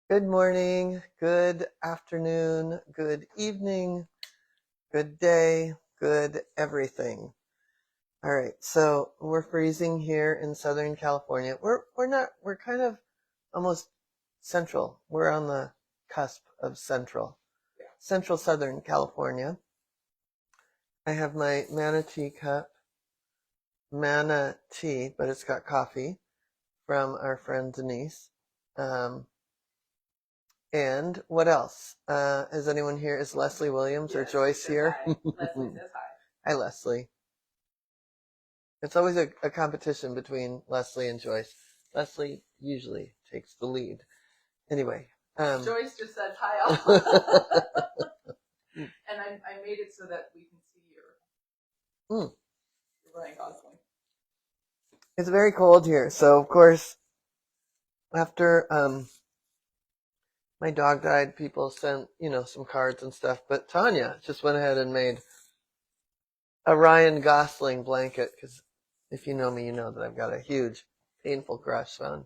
Good morning, good afternoon, good evening, good day, good everything. All right, so we're freezing here in Southern California. We're kind of almost central. We're on the cusp of central Southern California. I have my manna tea, but it's got coffee from our friend Denise. And what else? Is anyone here? Is Leslie Williams or Joyce here? Leslie says hi. Hi, Leslie. It's always a competition between Leslie and Joyce. Leslie usually takes the lead. Anyway. Joyce just says hi also. And I made it so that we can see your Ryan Gosling. It's very cold here. So, of course, after my dog died, people sent, some cards and stuff. But Tanya just went ahead and made a Ryan Gosling blanket, because if you know me, you know that I've got a huge, painful crush on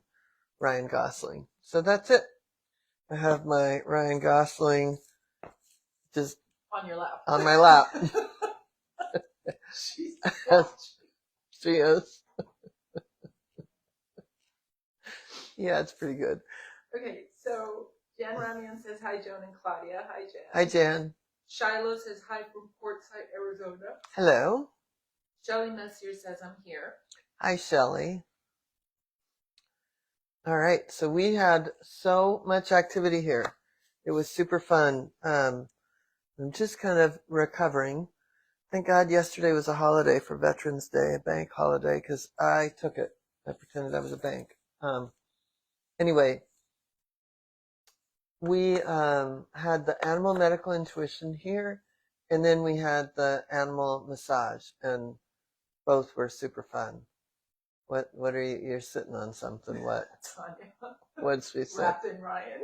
Ryan Gosling. So that's it. I have my Ryan Gosling just on your lap. On my lap. She is. Yeah, it's pretty good. Okay, so Jan Ramian says hi, Joan and Claudia. Hi, Jan. Hi, Jan. Shiloh says hi from Portside, Arizona. Hello. Shelly Messier says I'm here. Hi, Shelly. All right, so we had so much activity here. It was super fun. I'm just kind of recovering. Thank God yesterday was a holiday for Veterans Day, a bank holiday, because I took it. I pretended I was a bank. Anyway, we had the animal medical intuition here, and then we had the animal massage, and both were super fun. What are you? You're sitting on something. What? Tanya. What'd she say? Wrapped in Ryan.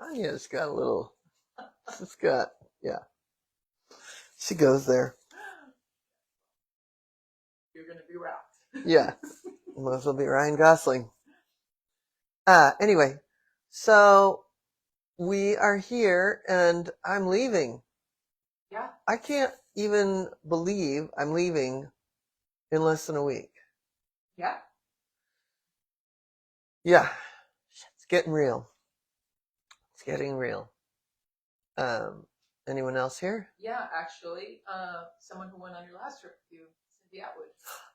Tanya's got a little. She's got, yeah. She goes there. You're gonna be wrapped. Yeah. Might as well be Ryan Gosling. Anyway, so we are here and I'm leaving. Yeah. I can't even believe I'm leaving in less than a week. Yeah. Yeah. It's getting real. It's getting real. Anyone else here? Yeah, actually, someone who went on your last trip with you, Cindy Atwood.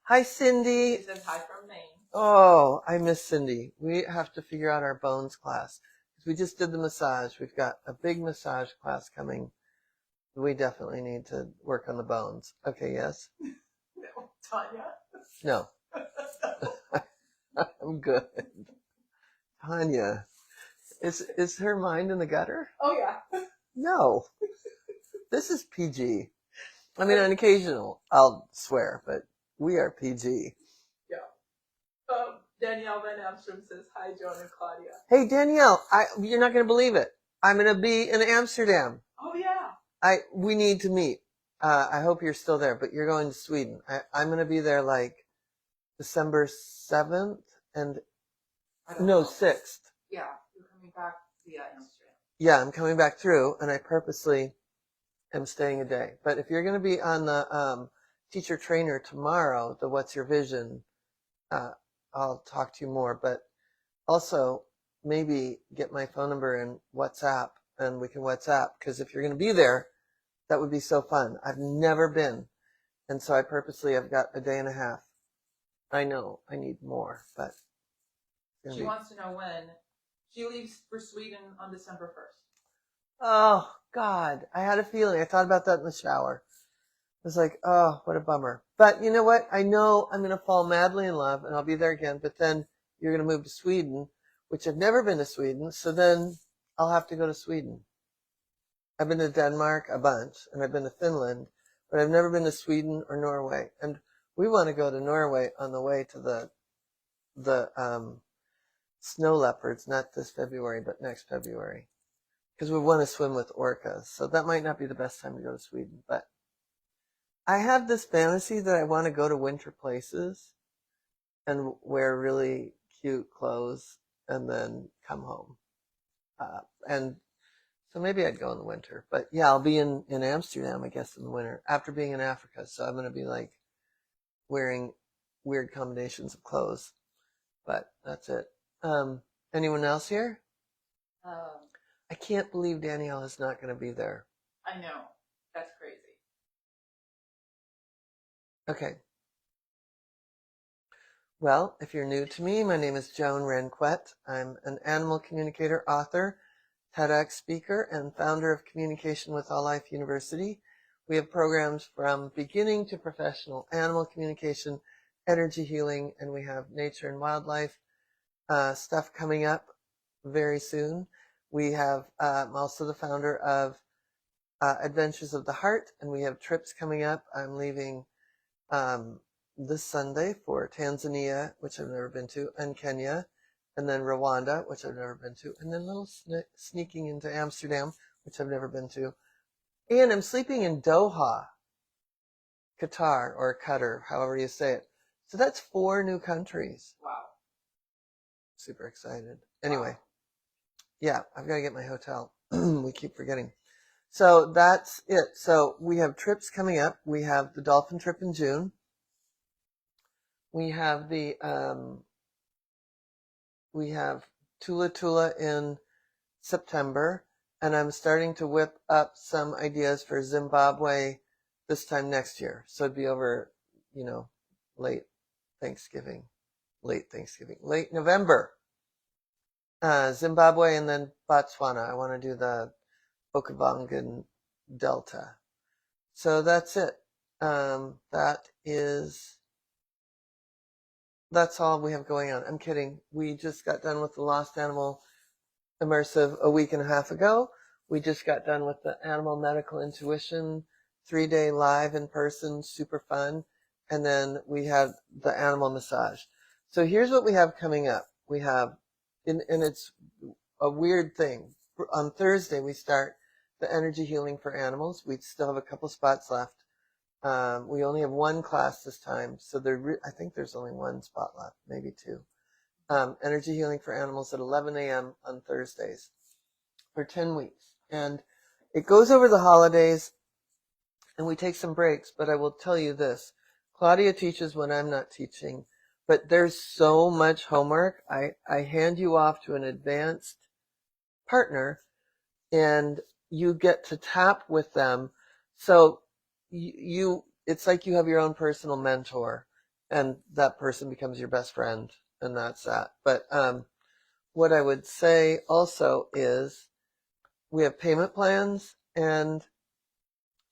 Hi, Cindy. She says hi from Maine. Oh, I miss Cindy. We have to figure out our bones class. We just did the massage. We've got a big massage class coming. We definitely need to work on the bones. Okay, yes? No, Tanya? No. I'm good. Tanya. Is her mind in the gutter? Oh, yeah. No. This is PG. I mean, on occasional, I'll swear, but we are PG. Yeah. Danielle Van Amsterdam says, hi, Joan and Claudia. Hey, Danielle, you're not going to believe it. I'm going to be in Amsterdam. Oh, yeah. We need to meet. I hope you're still there, but you're going to Sweden. I'm going to be there like December 7th and no, 6th. Yeah, you're coming back via Amsterdam. Yeah, I'm coming back through, and I purposely am staying a day. But if you're going to be on the teacher trainer tomorrow, the What's Your Vision, I'll talk to you more. But also, maybe get my phone number and WhatsApp, and we can WhatsApp, because if you're going to be there, that would be so fun. I've never been, and so I purposely have got a day and a half. I know I need more, but she wants to know when she leaves for Sweden on December 1st. Oh God, I had a feeling. I thought about that in the shower. I was like, oh, what a bummer. But you know what? I know I'm going to fall madly in love and I'll be there again. But then you're going to move to Sweden, which I've never been to Sweden. So then I'll have to go to Sweden. I've been to Denmark a bunch and I've been to Finland, but I've never been to Sweden or Norway. And we want to go to Norway on the way to the snow leopards, not this February, but next February. Because we want to swim with orcas. So that might not be the best time to go to Sweden, but I have this fantasy that I want to go to winter places and wear really cute clothes and then come home. And so maybe I'd go in the winter. But yeah, I'll be in Amsterdam, I guess, in the winter after being in Africa. So I'm going to be like wearing weird combinations of clothes. But that's it. Anyone else here? I can't believe Danielle is not going to be there. I know. That's crazy. Okay. Well, if you're new to me, my name is Joan Ranquet. I'm an animal communicator, author, TEDx speaker, and founder of Communication with All Life University. We have programs from beginning to professional animal communication, energy healing, and we have nature and wildlife stuff coming up very soon. We have, I'm also the founder of Adventures of the Heart, and we have trips coming up. I'm leaving this Sunday for Tanzania, which I've never been to, and Kenya, and then Rwanda, which I've never been to, and then a little sneaking into Amsterdam, which I've never been to. And I'm sleeping in Doha, Qatar, or Qatar, however you say it. So that's 4 new countries. Wow. Super excited. Anyway, yeah, I've got to get my hotel. We keep forgetting. So that's it. So we have trips coming up. We have the dolphin trip in June. We have we have Tula Tula in September, and I'm starting to whip up some ideas for Zimbabwe this time next year. So it'd be over, late November. Zimbabwe and then Botswana. I want to do the Okavango Delta. So that's it. That's all we have going on. I'm kidding. We just got done with the Lost Animal Immersive a week and a half ago. We just got done with the Animal Medical Intuition 3-day live in person, super fun. And then we had the animal massage. So here's what we have coming up. We have, and it's a weird thing. On Thursday, we start the energy healing for animals. We still have a couple spots left. We only have 1 class this time, so I think there's only 1 spot left, maybe 2. Energy healing for animals at 11 a.m. on Thursdays for 10 weeks. And it goes over the holidays, and we take some breaks, but I will tell you this. Claudia teaches when I'm not teaching, but there's so much homework. I hand you off to an advanced partner, and you get to tap with them. So it's like you have your own personal mentor, and that person becomes your best friend, and that's that. But what I would say also is we have payment plans, and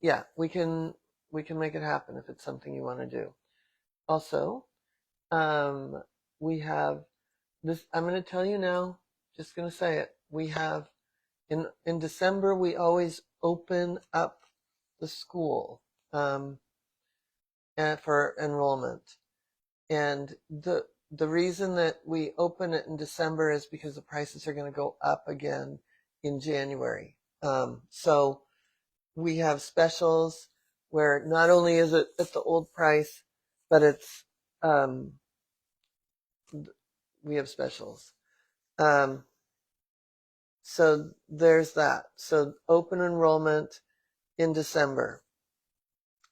yeah, we can make it happen if it's something you want to do. Also, we have this. I'm going to tell you now. Just going to say it. We have in December we always open up the school for enrollment, and the reason that we open it in December is because the prices are going to go up again in January. So we have specials where not only is it at the old price, but it's we have specials. So there's that. So open enrollment in December.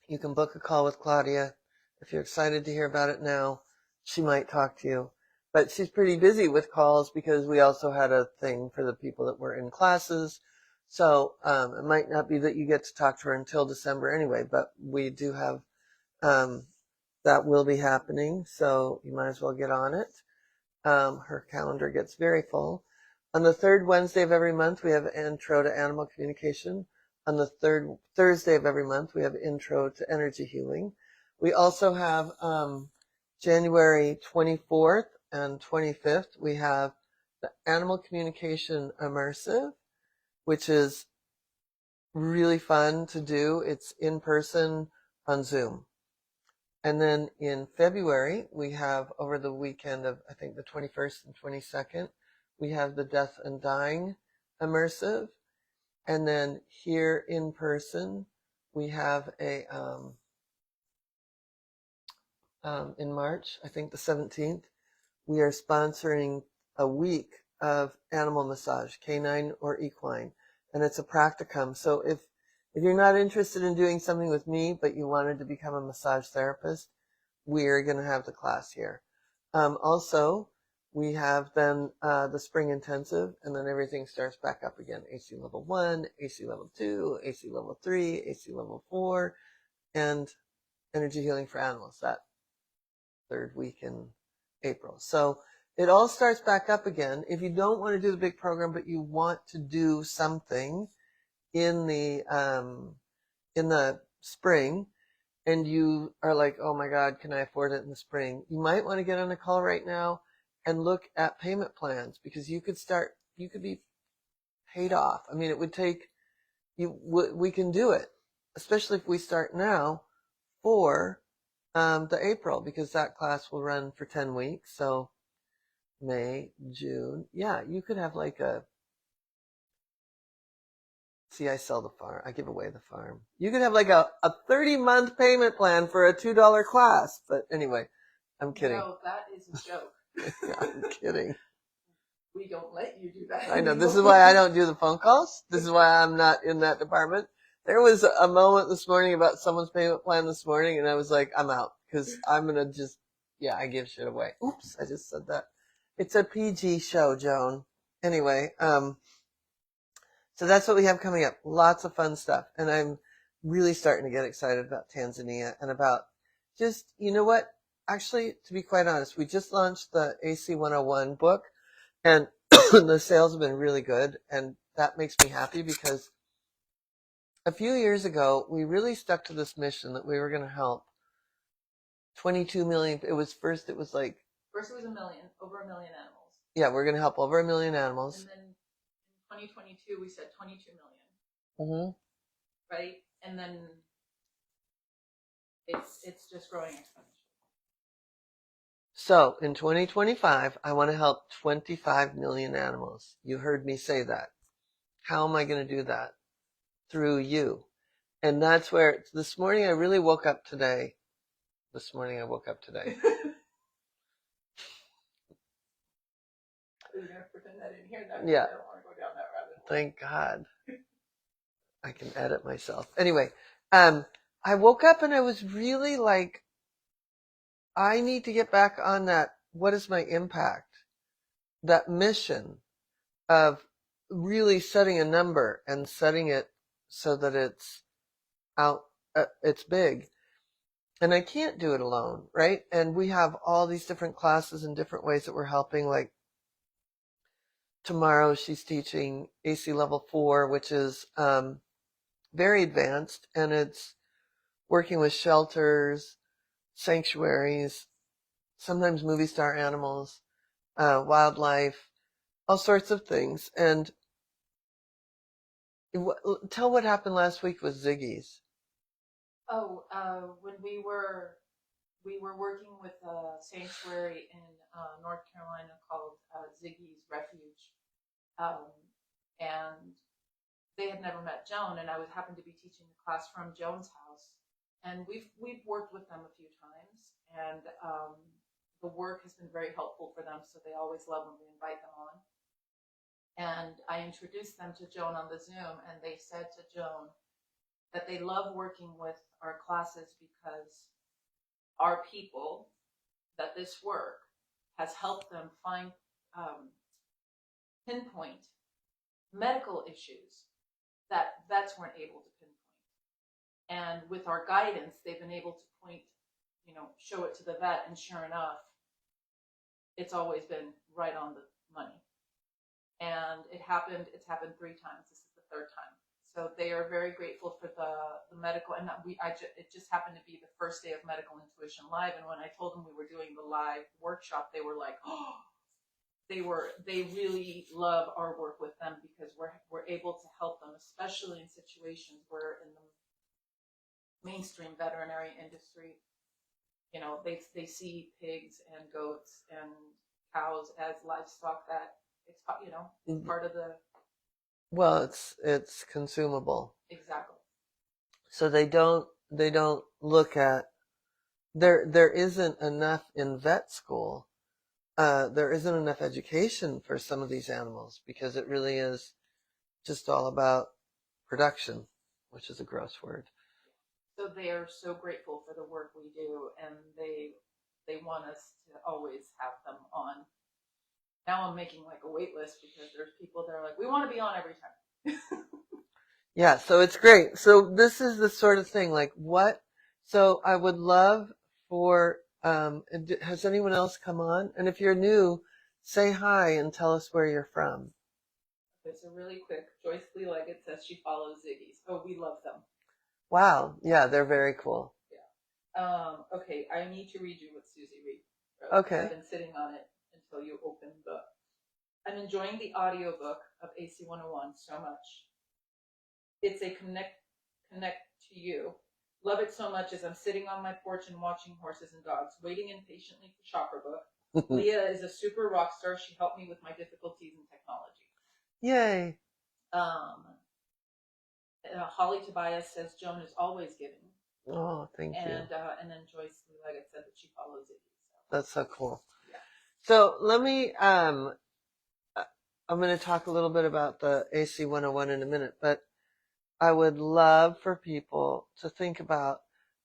You can book a call with Claudia. If you're excited to hear about it now, she might talk to you. But she's pretty busy with calls because we also had a thing for the people that were in classes. So it might not be that you get to talk to her until December anyway, but we do have that will be happening. So you might as well get on it. Her calendar gets very full. On the 3rd Wednesday of every month, we have Intro to Animal Communication. On the 3rd Thursday of every month, we have Intro to Energy Healing. We also have January 24th and 25th, we have the Animal Communication Immersive, which is really fun to do. It's in person on Zoom. And then in February, we have over the weekend of, I think, the 21st and 22nd, we have the Death and Dying Immersive. And then here in person, we have a, in March, I think the 17th, we are sponsoring a week of animal massage, canine or equine, and it's a practicum. So if you're not interested in doing something with me, but you wanted to become a massage therapist, we're going to have the class here. Also, we have then the spring intensive, and then everything starts back up again. AC level 1, AC level 2, AC level 3, AC level 4, and energy healing for animals, that third week in April. So it all starts back up again. If you don't want to do the big program, but you want to do something in the spring, and you are like, oh my God, can I afford it in the spring? You might want to get on a call right now and look at payment plans, because you could be paid off. I mean, it would take we can do it, especially if we start now for the April, because that class will run for 10 weeks. So May, June. Yeah, you could have like see, I sell the farm. I give away the farm. You could have like a 30-month payment plan for a $2 class. But anyway, I'm kidding. No, that is a joke. I'm kidding. We don't let you do that. I know. This is why I don't do the phone calls. This is why I'm not in that department. There was a moment this morning about someone's payment plan this morning, and I was like, I'm out, because I'm going to I give shit away. Oops, I just said that. It's a PG show, Joan. Anyway, so that's what we have coming up. Lots of fun stuff. And I'm really starting to get excited about Tanzania and about just, you know what? Actually, to be quite honest, we just launched the AC 101 book, and the sales have been really good. And that makes me happy, because a few years ago, we really stuck to this mission that we were going to help 22 million. First it was 1 million, over 1 million animals. Yeah, we're going to help over 1 million animals. And then in 2022, we said 22 million. Mm-hmm. Right? And then it's just growing exponentially. So in 2025, I want to help 25 million animals. You heard me say that. How am I going to do that? Through you. And that's where this morning I really woke up today. This morning I woke up today. You're going to pretend that in here. Yeah. I don't want to go down that rabbit hole. Thank God. I can edit myself. Anyway, I woke up and I was really like, I need to get back on that. What is my impact? That mission of really setting a number and setting it so that it's out, it's big. And I can't do it alone, right? And we have all these different classes and different ways that we're helping. Like tomorrow she's teaching AC level 4, which is very advanced, and it's working with shelters, sanctuaries, sometimes movie star animals, wildlife, all sorts of things. And tell what happened last week with Ziggy's. Oh, when we were working with a sanctuary in North Carolina called Ziggy's Refuge, and they had never met Joan, and I would happen to be teaching the class from Joan's house, and we've worked with them a few times, and the work has been very helpful for them, so they always love when we invite them on. And I introduced them to Joan on the Zoom, and they said to Joan that they love working with our classes because our people, that this work has helped them find, pinpoint medical issues that vets weren't able to pinpoint. And with our guidance, they've been able to point, show it to the vet, and sure enough, it's always been right on the money. And it's happened 3 times. This is the 3rd time. So they are very grateful for the medical, and it just happened to be the first day of Medical Intuition Live. And when I told them we were doing the live workshop, they were like, oh, they really love our work with them, because we're able to help them, especially in situations where in the mainstream veterinary industry, they see pigs and goats and cows as livestock that it's part of the. Well, it's consumable. Exactly. So they don't look at, there isn't enough in vet school there isn't enough education for some of these animals because it really is just all about production, which is a gross word. So they are so grateful for the work we do, and they want us to always have them on. Now I'm making like a wait list because there's people that are like, we want to be on every time. Yeah, so it's great. So this is the sort of thing, like what? So I would love for, has anyone else come on? And if you're new, say hi and tell us where you're from. Okay, so really quick, Joyce Lee Leggett says she follows Ziggy's. Oh, we love them. Wow. Yeah, they're very cool. Yeah. Okay, I need to read you what Susie wrote. Okay. I've been sitting on it until you open the. I'm enjoying the audiobook of AC 101 so much. It's a connect to you. Love it so much as I'm sitting on my porch and watching horses and dogs, waiting impatiently for Shopper Book. Leah is a super rock star. She helped me with my difficulties in technology. Yay. Holly Tobias says Joan is always giving. Oh, thank you. And then Joyce Lee Leggett said that she follows it. So. That's so cool. Yeah. So let me, I'm going to talk a little bit about the AC 101 in a minute, but I would love for people to think about,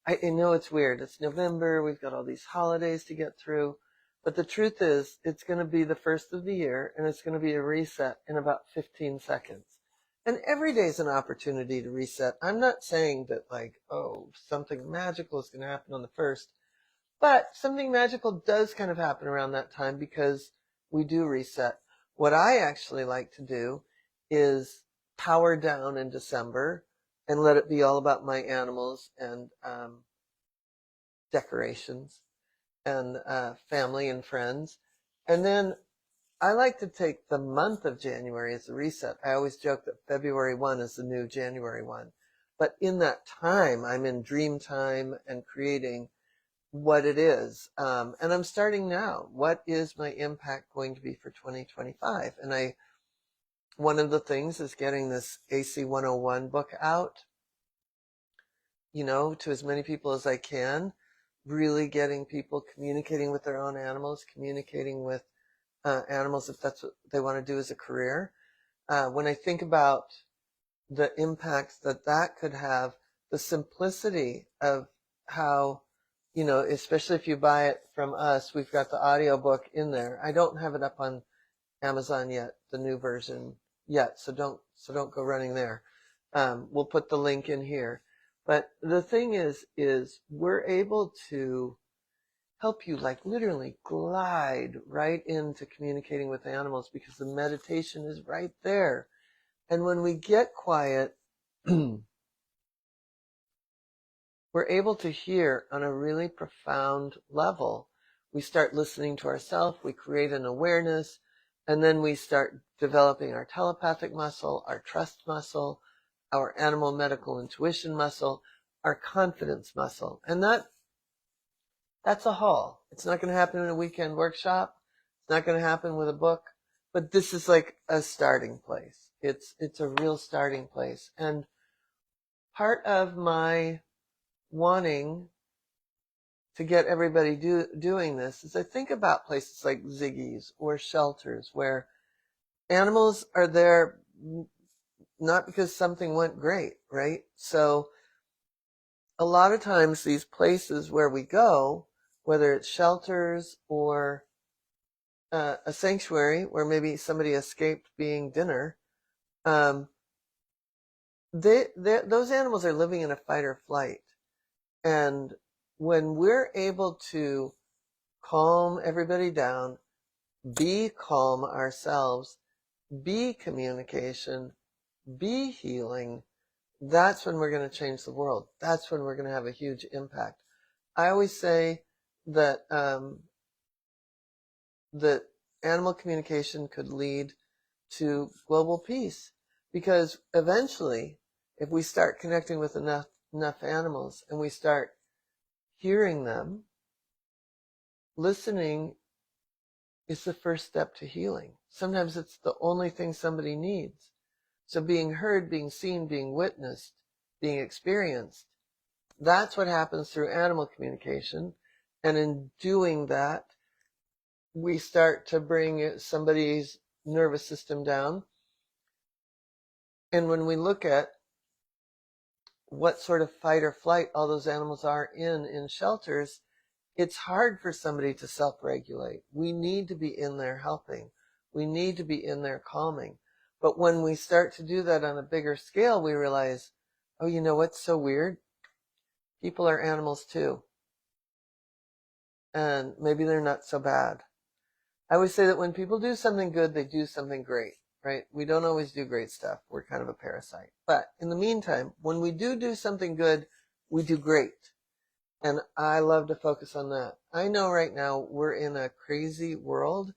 I know it's weird. It's November. We've got all these holidays to get through. But the truth is, it's going to be the first of the year, and it's going to be a reset in about 15 seconds. And every day is an opportunity to reset. I'm not saying that, like, oh, something magical is going to happen on the first. But something magical does kind of happen around that time because we do reset. What I actually like to do is power down in December and let it be all about my animals and decorations and family and friends. And then I like to take the month of January as a reset. I always joke that February 1 is the new January 1. But in that time, I'm in dream time and creating what it is. And I'm starting now. What is my impact going to be for 2025? And one of the things is getting this AC 101 book out, to as many people as I can, really getting people communicating with their own animals, communicating with animals if that's what they want to do as a career. When I think about the impact that could have, the simplicity of how, especially if you buy it from us, we've got the audiobook in there. I don't have it up on Amazon yet, the new version yet, so don't go running there. We'll put the link in here. But the thing is we're able to help you like literally glide right into communicating with animals because the meditation is right there. And when we get quiet, we're able to hear on a really profound level. We start listening to ourselves, we create an awareness, and then we start developing our telepathic muscle, our trust muscle, our animal medical intuition muscle, our confidence muscle. And that's a haul. It's not going to happen in a weekend workshop. It's not going to happen with a book, but this is like a starting place. It's a real starting place. And part of my wanting to get everybody doing this is I think about places like Ziggy's or shelters where animals are there not because something went great, right? So a lot of times these places where we go, whether it's shelters or a sanctuary where maybe somebody escaped being dinner, those animals are living in a fight or flight. And when we're able to calm everybody down, be calm ourselves, be communication, be healing, that's when we're going to change the world. That's when we're going to have a huge impact. I always say that that animal communication could lead to global peace, because eventually, if we start connecting with enough animals and we start hearing them, listening is the first step to healing. Sometimes it's the only thing somebody needs. So being heard, being seen, being witnessed, being experienced, that's what happens through animal communication. And in doing that, we start to bring somebody's nervous system down. And when we look at what sort of fight or flight all those animals are in shelters, it's hard for somebody to self-regulate. We need to be in there helping. We need to be in there calming. But when we start to do that on a bigger scale, we realize, oh, you know what's so weird? People are animals too. And maybe they're not so bad. I always say that when people do something good, they do something great, right? We don't always do great stuff. We're kind of a parasite. But in the meantime, when we do something good, we do great. And I love to focus on that. I know right now we're in a crazy world.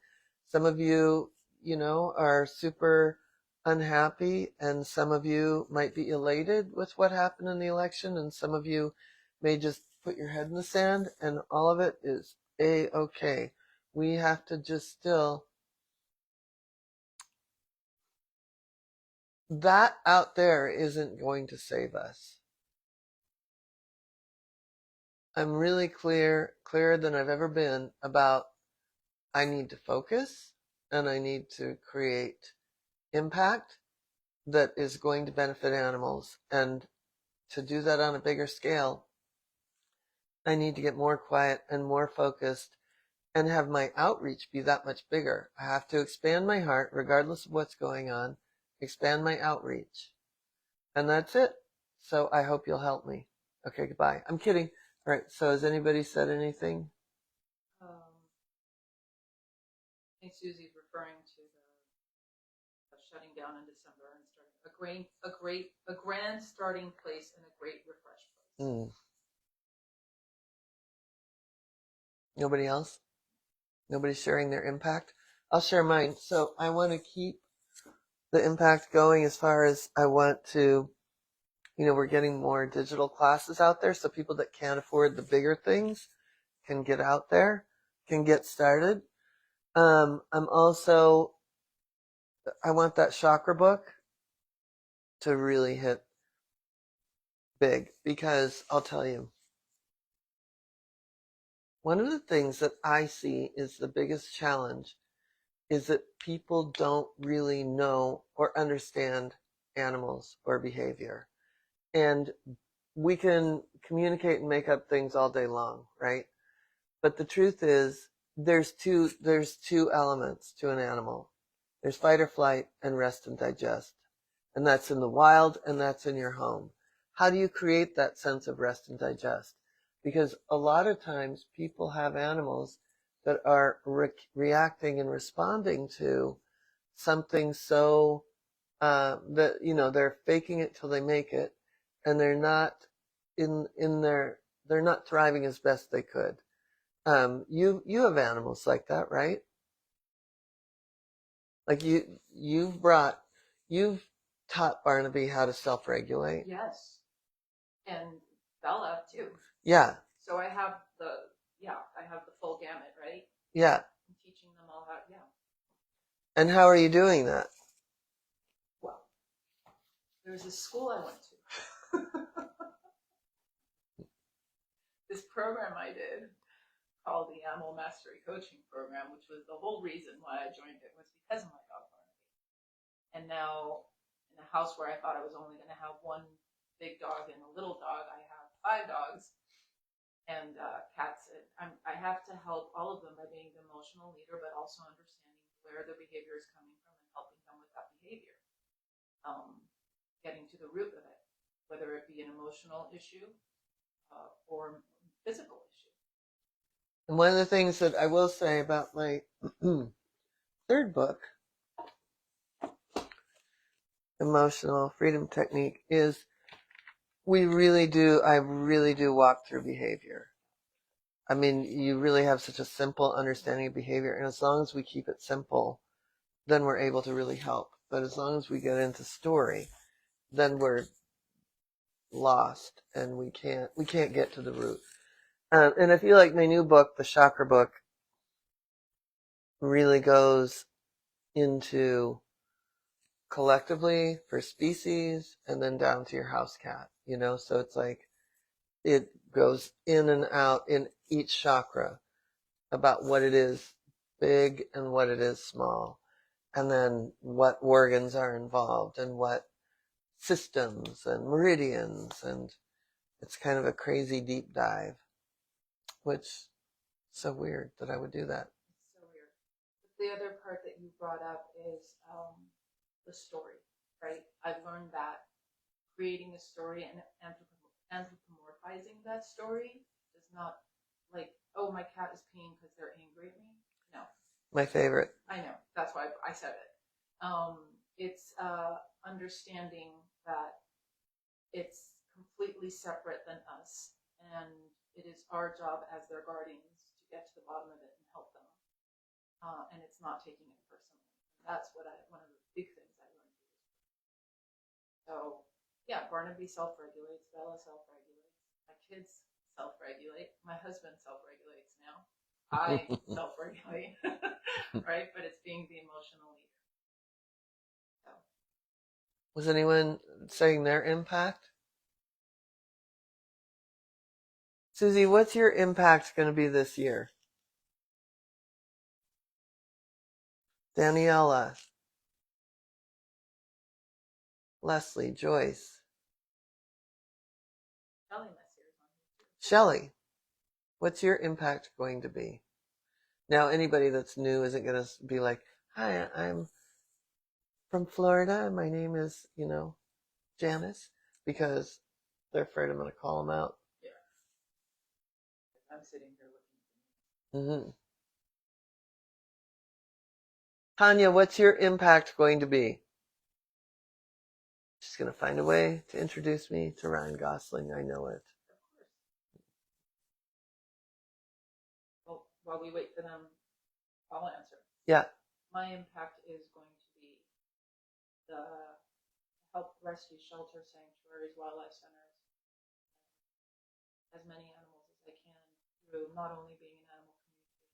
Some of you, are super unhappy, and some of you might be elated with what happened in the election, and some of you may just put your head in the sand, and all of it is A-okay. We have to just still, that out there isn't going to save us. I'm really clearer than I've ever been about I need to focus and I need to create impact that is going to benefit animals. And to do that on a bigger scale, I need to get more quiet and more focused and have my outreach be that much bigger. I have to expand my heart, regardless of what's going on, expand my outreach. And that's it. So I hope you'll help me. Okay, goodbye. I'm kidding. All right, so has anybody said anything? I think Susie's referring to the shutting down in December and starting a grand starting place and a great refresh place. Nobody else? Nobody's sharing their impact? I'll share mine. So I want to keep the impact going as far as I want to, we're getting more digital classes out there so people that can't afford the bigger things can get out there, can get started. I want that chakra book to really hit big, because I'll tell you, one of the things that I see is the biggest challenge is that people don't really know or understand animals or behavior. And we can communicate and make up things all day long, right? But the truth is, there's two elements to an animal. There's fight or flight and rest and digest. And that's in the wild and that's in your home. How do you create that sense of rest and digest? Because a lot of times people have animals that are reacting and responding to something so that they're faking it till they make it, and they're not they're not thriving as best they could. You have animals like that, right? Like you've taught Barnaby how to self-regulate. Yes, and Bella too. Yeah. So I have the full gamut, right? Yeah. I'm teaching them all how. Yeah. And how are you doing that? Well, there's this school I went to. This program I did called the Animal Mastery Coaching Program, which was the whole reason why I joined it, was because of my dog Barnaby. And now, in a house where I thought I was only going to have one big dog and a little dog, I have 5 dogs and cats. I have to help all of them by being the emotional leader, but also understanding where their behavior is coming from and helping them with that behavior. Getting to the root of it, whether it be an emotional issue or physical issue. And one of the things that I will say about my third book, Emotional Freedom Technique, is I really do walk through behavior. I mean, you really have such a simple understanding of behavior, and as long as we keep it simple, then we're able to really help. But as long as we get into story, then we're lost, and we can't get to the root. And I feel like my new book, the Chakra book, really goes into collectively for species and then down to your house cat, so it's like it goes in and out in each chakra about what it is big and what it is small, and then what organs are involved and what systems and meridians, and it's kind of a crazy deep dive, which is so weird that I would do that. It's so weird. But the other part that you brought up is the story, right? I've learned that creating a story and anthropomorphizing that story does not, like, oh, my cat is peeing because they're angry at me. No. My favorite. I know. That's why I said it. It's understanding that it's completely separate than us, and it is our job as their guardians to get to the bottom of it and help them. And it's not taking it personally. That's what one of the big things I learned. So yeah, Barnaby self-regulates, Bella self-regulates, my kids self-regulate, my husband self-regulates now. I self-regulate, right? But it's being the emotional leader. So. Was anyone saying their impact? Susie, what's your impact going to be this year? Daniela, Leslie, Joyce, Shelley, what's your impact going to be? Now, anybody that's new isn't going to be like, hi, I'm from Florida, and my name is, Janice, because they're afraid I'm going to call them out. Yeah. I'm sitting here looking. Mm-hmm. Tanya, what's your impact going to be? She's going to find a way to introduce me to Ryan Gosling. I know it. Of course. Well, while we wait for them, I'll answer. Yeah. My impact is going to be the help rescue shelter sanctuaries, wildlife centers, as many animals as I can through not only being an animal communicator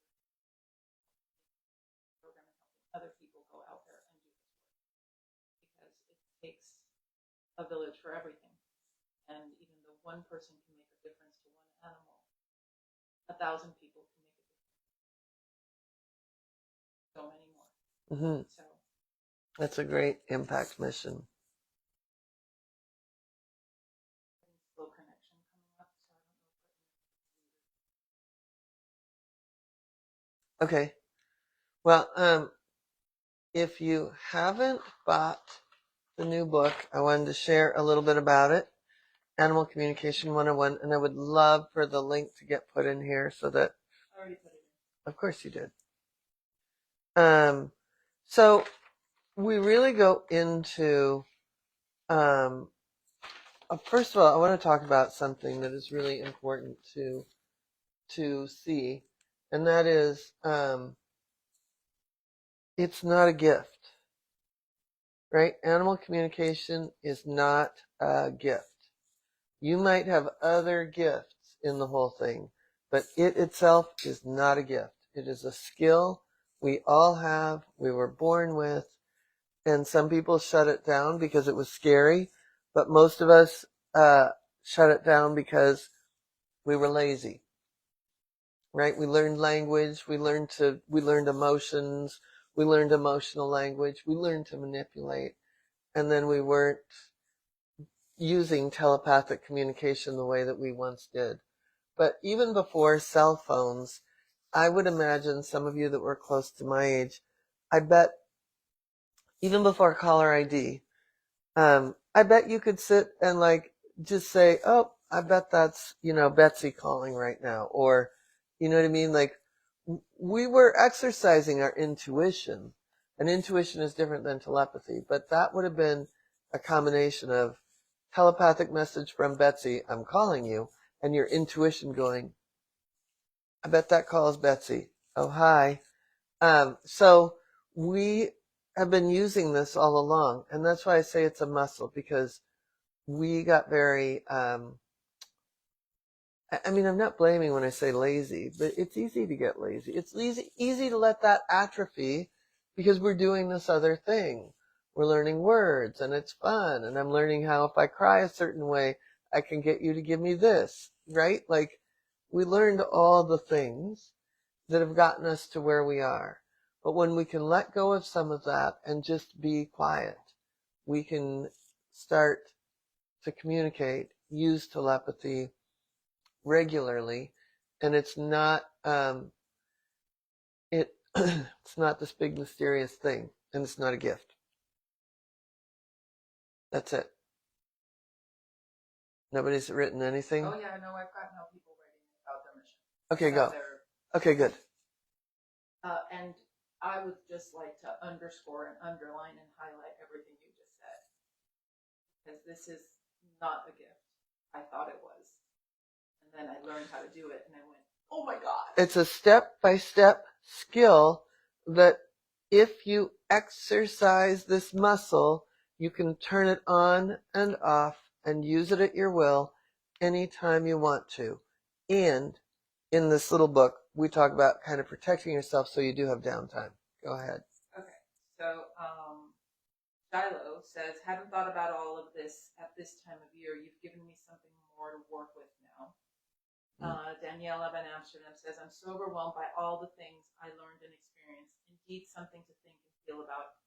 program and helping other people go out there and do this work, because it takes a village for everything, and even though one person can make a difference to one animal, 1,000 people can make a difference. So many more. Mm-hmm. So that's a great impact mission. slow connection coming up, so I don't know. Okay. Well, if you haven't bought the new book, I wanted to share a little bit about it, Animal Communication 101, and I would love for the link to get put in here so that... I already put it in. Of course you did. So we really go into... first of all, I want to talk about something that is really important to see, and that is it's not a gift. Right? Animal communication is not a gift. You might have other gifts in the whole thing, but it itself is not a gift. It is a skill we all have, we were born with, and some people shut it down because it was scary, but most of us shut it down because we were lazy. Right? We learned language, we learned emotions, we learned emotional language, we learned to manipulate. And then we weren't using telepathic communication the way that we once did. But even before cell phones, I would imagine some of you that were close to my age, I bet even before caller ID, I bet you could sit and just say, oh, I bet that's, Betsy calling right now. Or, you know what I mean? Like, we were exercising our intuition. And intuition is different than telepathy. But that would have been a combination of telepathic message from Betsy, I'm calling you, and your intuition going, I bet that call is Betsy. Oh, hi. So we have been using this all along. And that's why I say it's a muscle, because we got very, I'm not blaming when I say lazy, but it's easy to get lazy. It's easy to let that atrophy because we're doing this other thing. We're learning words and it's fun. And I'm learning how if I cry a certain way, I can get you to give me this, right? Like we learned all the things that have gotten us to where we are. But when we can let go of some of that and just be quiet, we can start to communicate, use telepathy regularly, and it's not it's not this big mysterious thing, and it's not a gift. That's it. Nobody's written anything? Oh yeah, no, I've gotten how people writing about their mission. Okay, go. Okay, good. And I would just like to underscore and underline and highlight everything you just said. Because this is not a gift. I thought it was. And then I learned how to do it and I went, oh my God. It's a step-by-step skill that if you exercise this muscle, you can turn it on and off and use it at your will anytime you want to. And in this little book, we talk about kind of protecting yourself so you do have downtime. Go ahead. Okay. So, Shiloh says, haven't thought about all of this at this time of year. You've given me something more to work with now. Danielle up in Amsterdam says, I'm so overwhelmed by all the things I learned and experienced. Indeed, something to think and feel about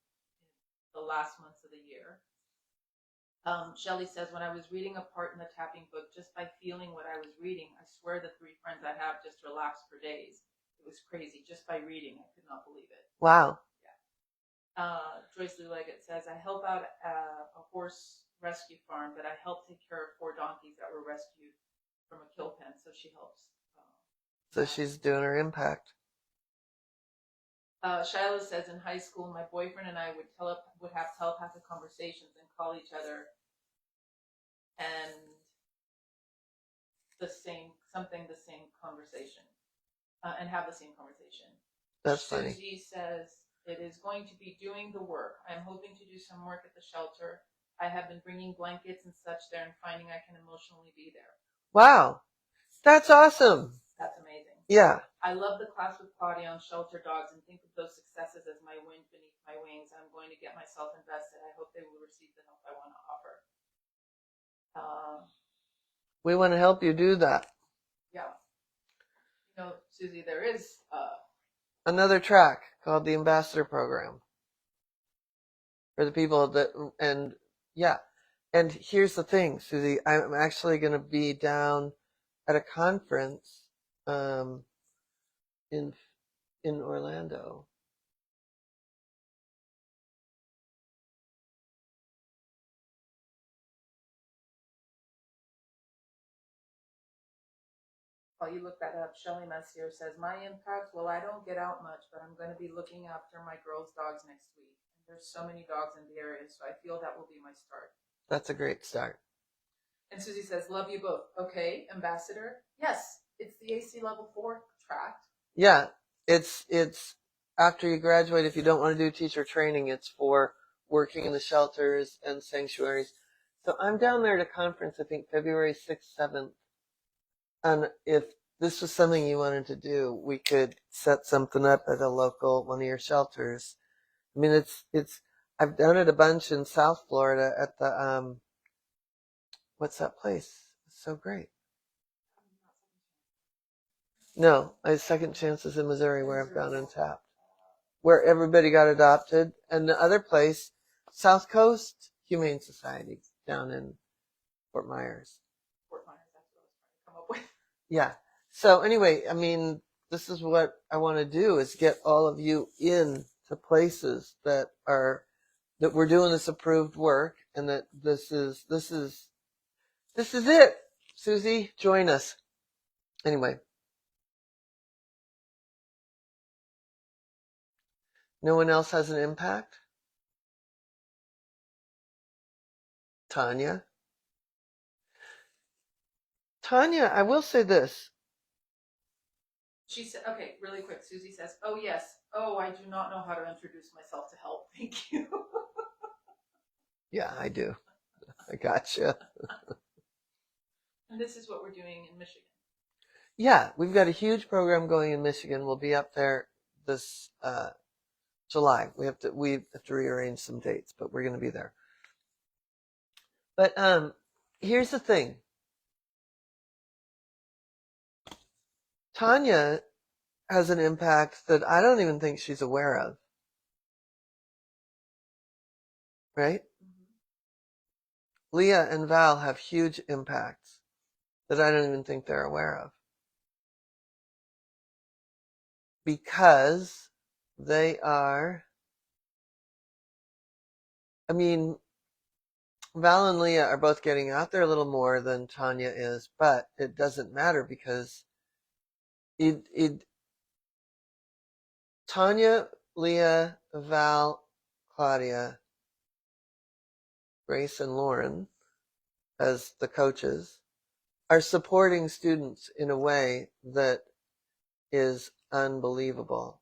in the last months of the year. Shelley says, when I was reading a part in the tapping book, just by feeling what I was reading, I swear the 3 friends I have just relaxed for days. It was crazy. Just by reading, I could not believe it. Wow. Joyce Lee Leggett says, I help out a horse rescue farm, but I help take care of 4 donkeys that were rescued from a kill pen, so she helps. So she's doing her impact. Shiloh says, in high school, my boyfriend and I would have telepathic conversations and call each other and the same conversation, and have the same conversation. That's funny. Susie says, it is going to be doing the work. I'm hoping to do some work at the shelter. I have been bringing blankets and such there and finding I can emotionally be there. Wow. That's awesome. That's amazing. Yeah. I love the class with Claudia on shelter dogs and think of those successes as my wind beneath my wings. I'm going to get myself invested. I hope they will receive the help I want to offer. We want to help you do that. Yeah. You know, Susie, there is another track called the Ambassador Program for the people that, and yeah. And here's the thing, Susie, I'm actually going to be down at a conference in Orlando. While you look that up, Shelley Messier says, my impact, well, I don't get out much, but I'm going to be looking after my girls' dogs next week. And there's so many dogs in the area, so I feel that will be my start. That's a great start. And Susie says, love you both. Okay, Ambassador? Yes, it's the AC Level 4 track. Yeah, it's after you graduate, if you don't want to do teacher training, it's for working in the shelters and sanctuaries. So I'm down there at a conference, I think February 6th, 7th. And if this was something you wanted to do, we could set something up at a local, one of your shelters. I mean, I've done it a bunch in South Florida at the, what's that place? It's so great. No, I had Second Chances in Missouri where I've gone and tapped, where everybody got adopted. And the other place, South Coast Humane Society down in Fort Myers. Fort Myers, that's what I was trying to come up with. Yeah. So anyway, I mean, this is what I want to do is get all of you in to places that we're doing this approved work and that this is it. Susie, join us. Anyway. No one else has an impact? Tanya, I will say this. She said, okay, really quick. Susie says, oh, yes. Oh, I do not know how to introduce myself to help. Thank you. Yeah, I do. I gotcha. And this is what we're doing in Michigan. Yeah, we've got a huge program going in Michigan. We'll be up there this July. We have to rearrange some dates, but we're going to be there. But here's the thing. Tanya has an impact that I don't even think she's aware of. Right? Leah and Val have huge impacts that I don't even think they're aware of. Because they are, I mean, Val and Leah are both getting out there a little more than Tanya is, but it doesn't matter because Tanya, Leah, Val, Claudia, Grace, and Lauren, as the coaches, are supporting students in a way that is unbelievable.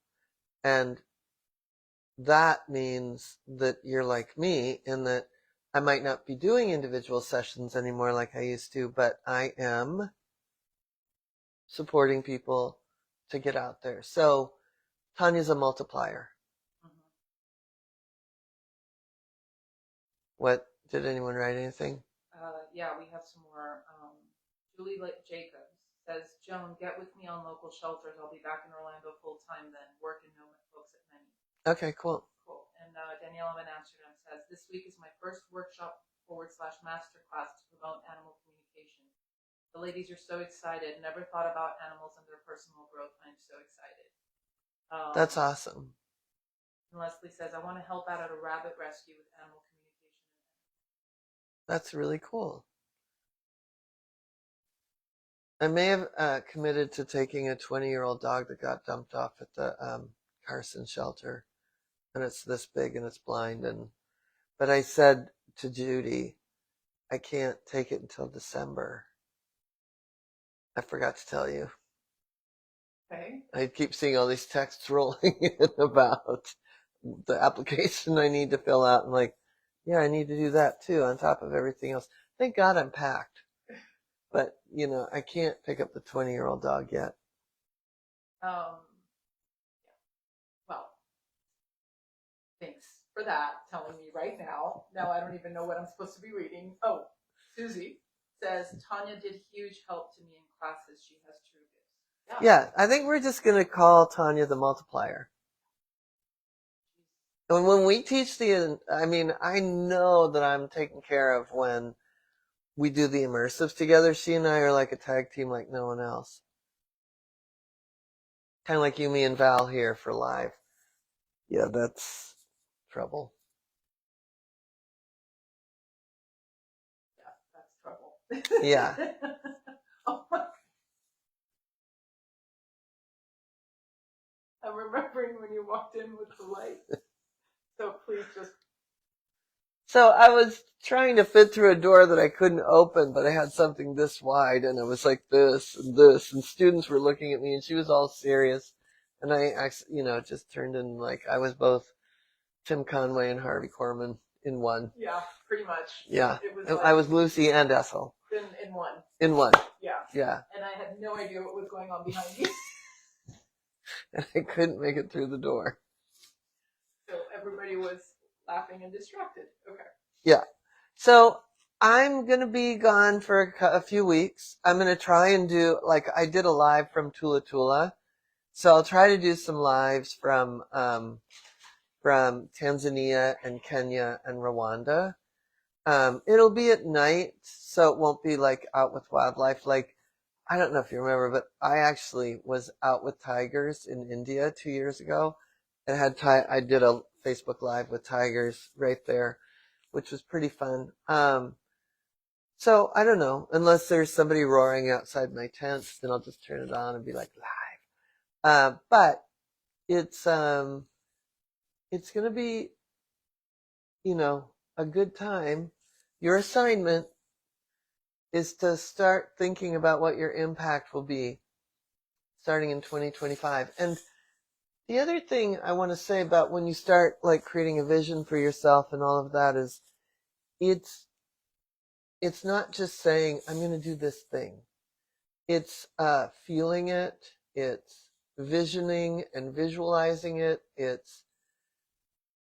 And that means that you're like me in that I might not be doing individual sessions anymore like I used to, but I am supporting people to get out there. So Tanya's a multiplier. What, did anyone write anything? Yeah, we have some more. Julie Jacobs says, Joan, get with me on local shelters. I'll be back in Orlando full time then. Work and know folks at many. Okay, cool. Cool. And Daniela in Amsterdam says, this week is my first workshop / master class to promote animal communication. The ladies are so excited. Never thought about animals and their personal growth. I'm so excited. That's awesome. And Leslie says, I want to help out at a rabbit rescue with animal communication. That's really cool. I may have committed to taking a 20-year-old dog that got dumped off at the Carson shelter, and it's this big and it's blind. But I said to Judy, I can't take it until December. I forgot to tell you. Okay. I keep seeing all these texts rolling in about the application I need to fill out. I'm like, yeah, I need to do that too on top of everything else. Thank God I'm packed. But, I can't pick up the 20-year-old dog yet. Yeah. Well, thanks for that, telling me right now. Now I don't even know what I'm supposed to be reading. Oh, Susie says, Tanya did huge help to me in classes. She has true gifts. Yeah, I think we're just going to call Tanya the multiplier. And when we teach I know that I'm taken care of when we do the immersives together. She and I are like a tag team like no one else. Kind of like you, me, and Val here for live. Yeah, that's trouble. Yeah, that's trouble. Yeah. Oh my. I'm remembering when you walked in with the light. So please just. So I was trying to fit through a door that I couldn't open, but I had something this wide, and it was like this, and students were looking at me, and she was all serious. And I actually, just turned in like I was both Tim Conway and Harvey Korman in one. Yeah, pretty much. Yeah. It was I was Lucy and Ethel. In one. In one. Yeah. Yeah. And I had no idea what was going on behind you. And I couldn't make it through the door. So everybody was laughing and distracted. Okay. Yeah. So I'm going to be gone for a few weeks. I'm going to try and do, like, I did a live from Tula Tula. So I'll try to do some lives from Tanzania and Kenya and Rwanda. It'll be at night, so it won't be like out with wildlife. Like, I don't know if you remember, but I actually was out with tigers in India 2 years ago, and I did a Facebook Live with tigers right there, which was pretty fun. So I don't know, unless there's somebody roaring outside my tent, then I'll just turn it on and be like live. But it's going to be, a good time. Your assignment is to start thinking about what your impact will be starting in 2025. And the other thing I want to say about when you start like creating a vision for yourself and all of that is it's not just saying, I'm going to do this thing. It's feeling it. It's visioning and visualizing it. It's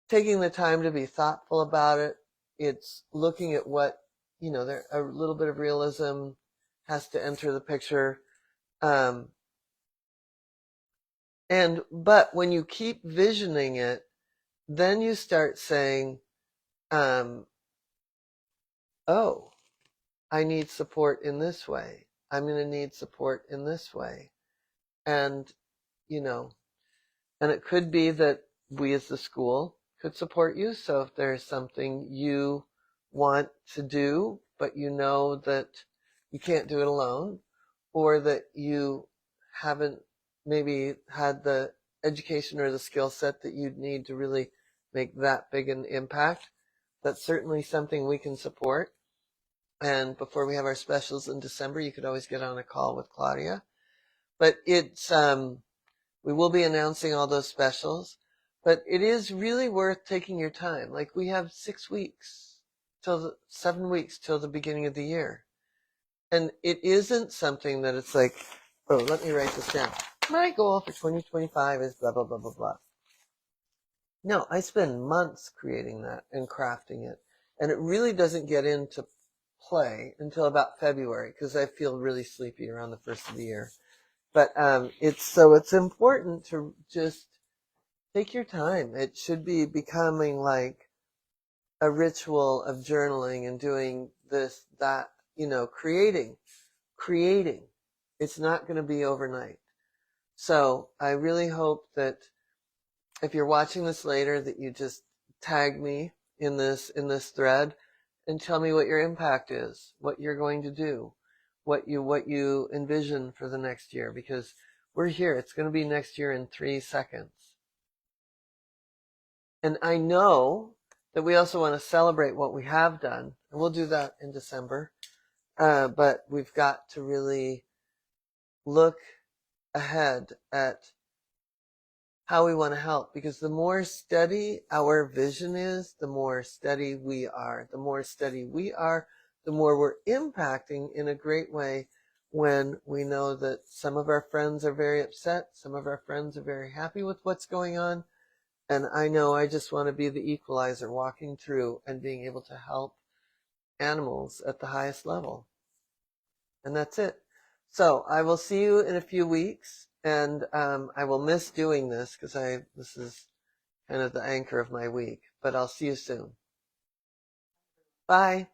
taking the time to be thoughtful about it. It's looking at what, there a little bit of realism has to enter the picture. But when you keep visioning it, then you start saying, oh, I need support in this way. I'm going to need support in this way. And, you know, and it could be that we as the school could support you. So if there's something you want to do, but you know that you can't do it alone, or that you haven't maybe had the education or the skill set that you'd need to really make that big an impact, that's certainly something we can support. And before we have our specials in December, you could always get on a call with Claudia. But we will be announcing all those specials, but it is really worth taking your time. Like we have 7 weeks till the beginning of the year. And it isn't something that it's like, oh, let me write this down. My goal for 2025 is blah, blah, blah, blah, blah. No, I spend months creating that and crafting it. And it really doesn't get into play until about February because I feel really sleepy around the first of the year. But it's important to just take your time. It should be becoming like a ritual of journaling and doing this, that, creating. It's not going to be overnight. So I really hope that if you're watching this later, that you just tag me in this thread and tell me what your impact is, what you're going to do, what you envision for the next year, because we're here. It's going to be next year in 3 seconds. And I know that we also want to celebrate what we have done, and we'll do that in December. But we've got to really look ahead at how we want to help, because the more steady our vision is, the more steady we are. The more steady we are, the more we're impacting in a great way when we know that some of our friends are very upset, some of our friends are very happy with what's going on, and I know I just want to be the equalizer walking through and being able to help animals at the highest level. And that's it. So I will see you in a few weeks, and I will miss doing this because this is kind of the anchor of my week, but I'll see you soon. Bye.